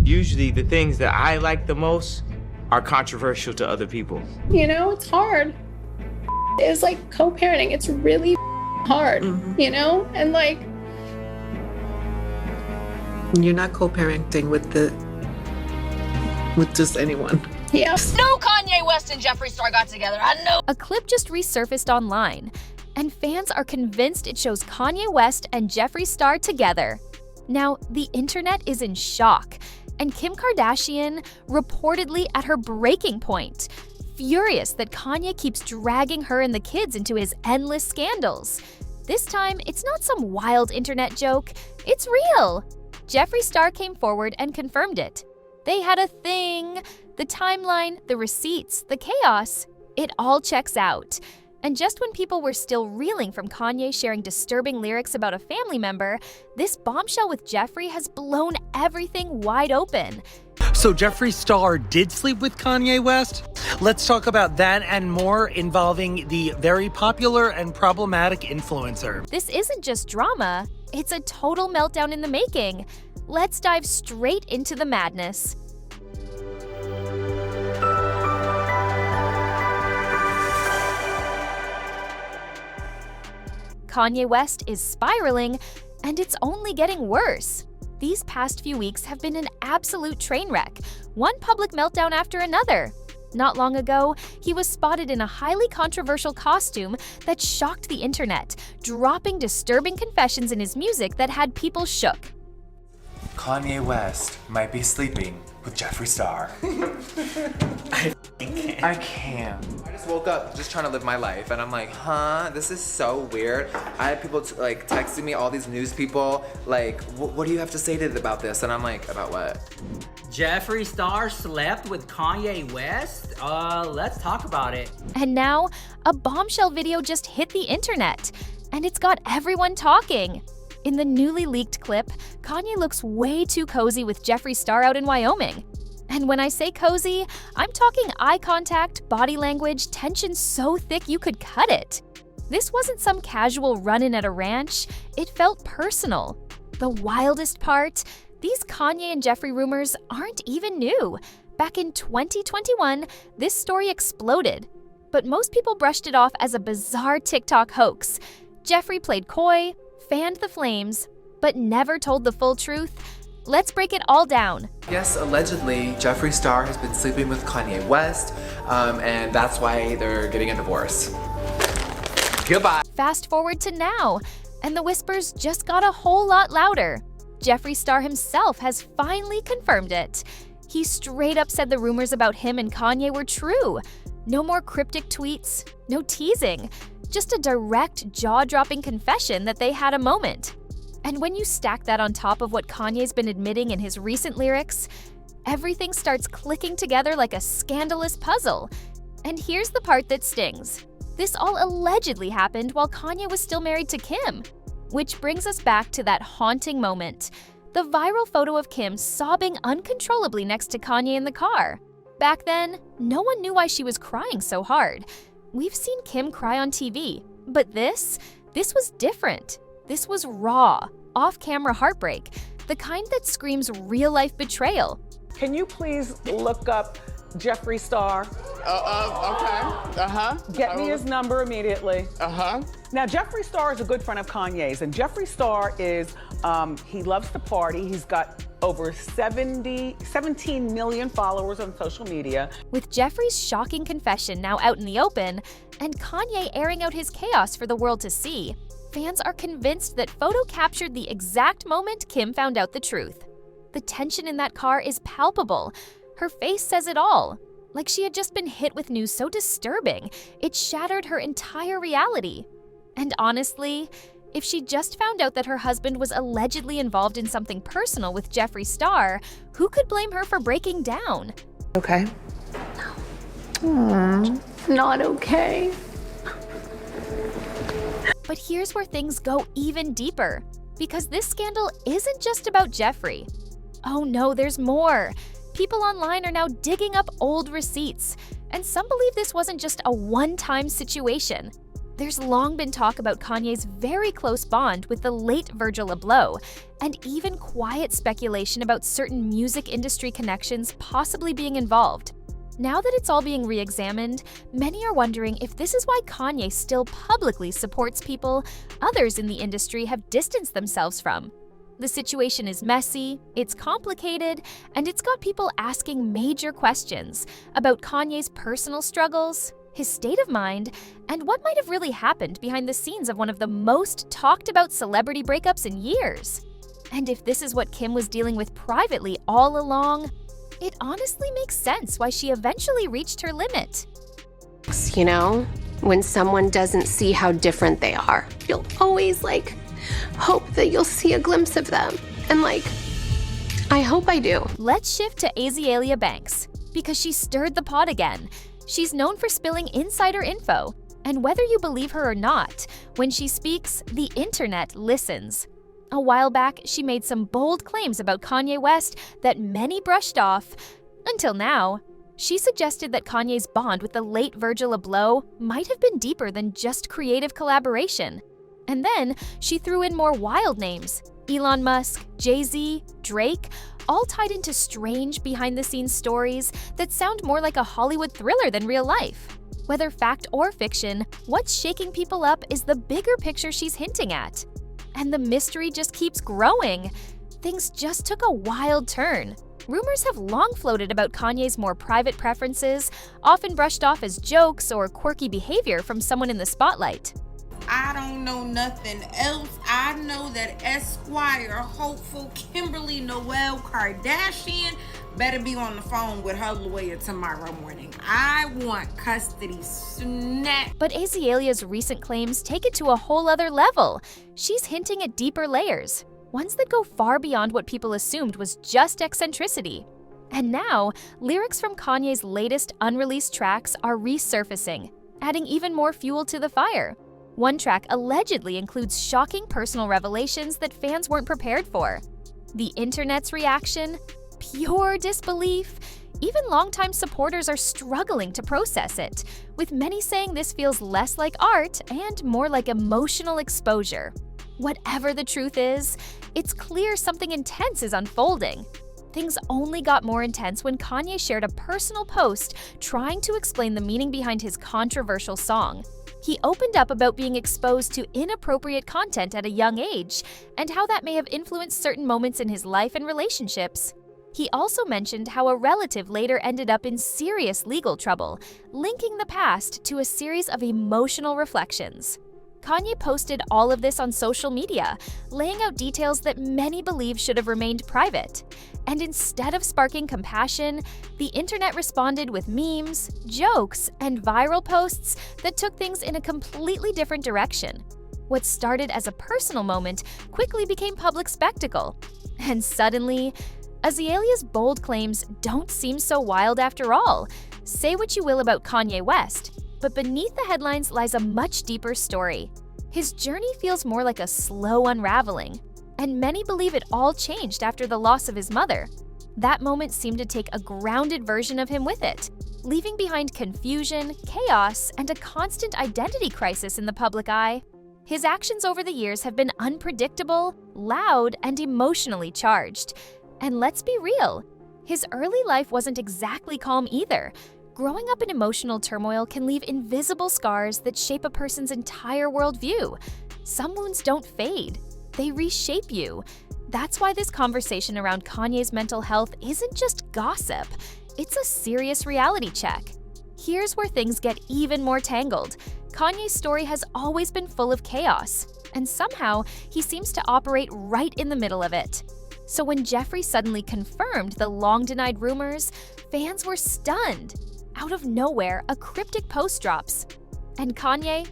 Usually the things that I like the most are controversial to other people. You know, it's hard. It's like co-parenting. It's really hard, you know? And like, you're not co-parenting with just anyone. yeah. No, Kanye West and Jeffree Star got together. I know. A clip just resurfaced online, and fans are convinced it shows Kanye West and Jeffree Star together. Now, the internet is in shock, and Kim Kardashian reportedly at her breaking point, furious that Kanye keeps dragging her and the kids into his endless scandals. This time, it's not some wild internet joke, it's real. Jeffree Star came forward and confirmed it. They had a thing. The timeline, the receipts, the chaos, it all checks out. And just when people were still reeling from Kanye sharing disturbing lyrics about a family member, this bombshell with Jeffree has blown everything wide open. So Jeffree Star did sleep with Kanye West? Let's talk about that and more involving the very popular and problematic influencer. This isn't just drama, it's a total meltdown in the making. Let's dive straight into the madness. Kanye West is spiraling, and it's only getting worse. These past few weeks have been an absolute train wreck, one public meltdown after another. Not long ago, he was spotted in a highly controversial costume that shocked the internet, dropping disturbing confessions in his music that had people shook. Kanye West might be sleeping with Jeffree Star. I can't. I just woke up just trying to live my life, and I'm like, huh, this is so weird. I had people like texting me, all these news people, like, what do you have to say about this? And I'm like, about what? Jeffree Star slept with Kanye West? Let's talk about it. And now, a bombshell video just hit the internet, and it's got everyone talking. In the newly leaked clip, Kanye looks way too cozy with Jeffree Star out in Wyoming. And when I say cozy, I'm talking eye contact, body language, tension so thick you could cut it. This wasn't some casual run-in at a ranch, it felt personal. The wildest part, these Kanye and Jeffree rumors aren't even new. Back in 2021, this story exploded. But most people brushed it off as a bizarre TikTok hoax. Jeffree played coy, fanned the flames, but never told the full truth. Let's break it all down. Yes, allegedly, Jeffree Star has been sleeping with Kanye West, and that's why they're getting a divorce. Goodbye. Fast forward to now, and the whispers just got a whole lot louder. Jeffree Star himself has finally confirmed it. He straight up said the rumors about him and Kanye were true. No more cryptic tweets, no teasing, just a direct, jaw-dropping confession that they had a moment. And when you stack that on top of what Kanye's been admitting in his recent lyrics, everything starts clicking together like a scandalous puzzle. And here's the part that stings. This all allegedly happened while Kanye was still married to Kim. Which brings us back to that haunting moment, the viral photo of Kim sobbing uncontrollably next to Kanye in the car. Back then, no one knew why she was crying so hard. We've seen Kim cry on TV, but this was different. This was raw, off-camera heartbreak, the kind that screams real-life betrayal. Can you please look up Jeffree Star? Okay. Get me his number immediately. Now, Jeffree Star is a good friend of Kanye's, and Jeffree Star is, he loves to party. He's got over 17 million followers on social media. With Jeffree's shocking confession now out in the open, and Kanye airing out his chaos for the world to see, fans are convinced that photo captured the exact moment Kim found out the truth. The tension in that car is palpable. Her face says it all. Like she had just been hit with news so disturbing, it shattered her entire reality. And honestly, if she just found out that her husband was allegedly involved in something personal with Jeffree Star, who could blame her for breaking down? Okay. Not okay. But here's where things go even deeper, because this scandal isn't just about Jeffree. Oh no, there's more. People online are now digging up old receipts, and some believe this wasn't just a one-time situation. There's long been talk about Kanye's very close bond with the late Virgil Abloh, and even quiet speculation about certain music industry connections possibly being involved. Now that it's all being re-examined, many are wondering if this is why Kanye still publicly supports people others in the industry have distanced themselves from. The situation is messy, it's complicated, and it's got people asking major questions about Kanye's personal struggles, his state of mind, and what might have really happened behind the scenes of one of the most talked about celebrity breakups in years. And if this is what Kim was dealing with privately all along, it honestly makes sense why she eventually reached her limit. You know, when someone doesn't see how different they are, you'll always hope that you'll see a glimpse of them. And I hope I do. Let's shift to Aelia Banks, because she stirred the pot again. She's known for spilling insider info, and whether you believe her or not, when she speaks, the internet listens. A while back, she made some bold claims about Kanye West that many brushed off, until now. She suggested that Kanye's bond with the late Virgil Abloh might have been deeper than just creative collaboration. And then she threw in more wild names: Elon Musk, Jay-Z, Drake, all tied into strange behind-the-scenes stories that sound more like a Hollywood thriller than real life. Whether fact or fiction, what's shaking people up is the bigger picture she's hinting at. And the mystery just keeps growing. Things just took a wild turn. Rumors have long floated about Kanye's more private preferences, often brushed off as jokes or quirky behavior from someone in the spotlight. I don't know nothing else. I know that Esquire hopeful Kimberly Noel Kardashian better be on the phone with her lawyer tomorrow morning. I want custody snap. But Aelia's recent claims take it to a whole other level. She's hinting at deeper layers, ones that go far beyond what people assumed was just eccentricity. And now, lyrics from Kanye's latest unreleased tracks are resurfacing, adding even more fuel to the fire. One track allegedly includes shocking personal revelations that fans weren't prepared for. The internet's reaction? Pure disbelief. Even longtime supporters are struggling to process it, with many saying this feels less like art and more like emotional exposure. Whatever the truth is, it's clear something intense is unfolding. Things only got more intense when Kanye shared a personal post trying to explain the meaning behind his controversial song. He opened up about being exposed to inappropriate content at a young age and how that may have influenced certain moments in his life and relationships. He also mentioned how a relative later ended up in serious legal trouble, linking the past to a series of emotional reflections. Kanye posted all of this on social media, laying out details that many believe should have remained private. And instead of sparking compassion, the internet responded with memes, jokes, and viral posts that took things in a completely different direction. What started as a personal moment quickly became public spectacle. And suddenly, Aelia's bold claims don't seem so wild after all. Say what you will about Kanye West, but beneath the headlines lies a much deeper story. His journey feels more like a slow unraveling, and many believe it all changed after the loss of his mother. That moment seemed to take a grounded version of him with it, leaving behind confusion, chaos, and a constant identity crisis in the public eye. His actions over the years have been unpredictable, loud, and emotionally charged. And let's be real, his early life wasn't exactly calm either. Growing up in emotional turmoil can leave invisible scars that shape a person's entire worldview. Some wounds don't fade, they reshape you. That's why this conversation around Kanye's mental health isn't just gossip, it's a serious reality check. Here's where things get even more tangled. Kanye's story has always been full of chaos, and somehow he seems to operate right in the middle of it. So when Jeffree suddenly confirmed the long-denied rumors, fans were stunned. Out of nowhere, a cryptic post drops. And Kanye?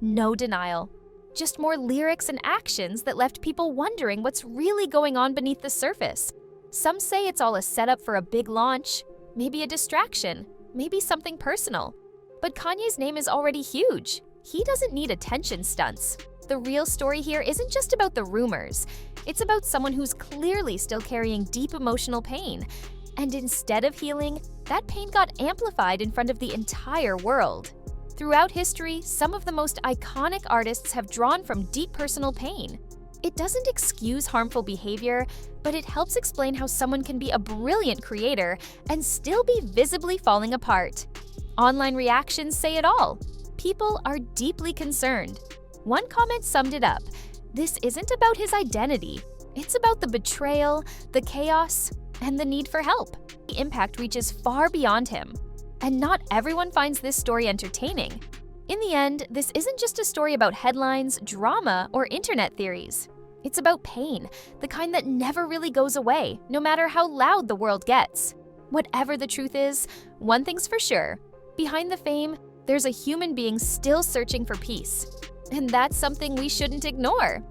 No denial. Just more lyrics and actions that left people wondering what's really going on beneath the surface. Some say it's all a setup for a big launch, maybe a distraction, maybe something personal. But Kanye's name is already huge. He doesn't need attention stunts. The real story here isn't just about the rumors. It's about someone who's clearly still carrying deep emotional pain. And instead of healing, that pain got amplified in front of the entire world. Throughout history, some of the most iconic artists have drawn from deep personal pain. It doesn't excuse harmful behavior, but it helps explain how someone can be a brilliant creator and still be visibly falling apart. Online reactions say it all. People are deeply concerned. One comment summed it up. This isn't about his identity. It's about the betrayal, the chaos, and the need for help. The impact reaches far beyond him. And not everyone finds this story entertaining. In the end, this isn't just a story about headlines, drama, or internet theories. It's about pain, the kind that never really goes away, no matter how loud the world gets. Whatever the truth is, one thing's for sure. Behind the fame, there's a human being still searching for peace. And that's something we shouldn't ignore.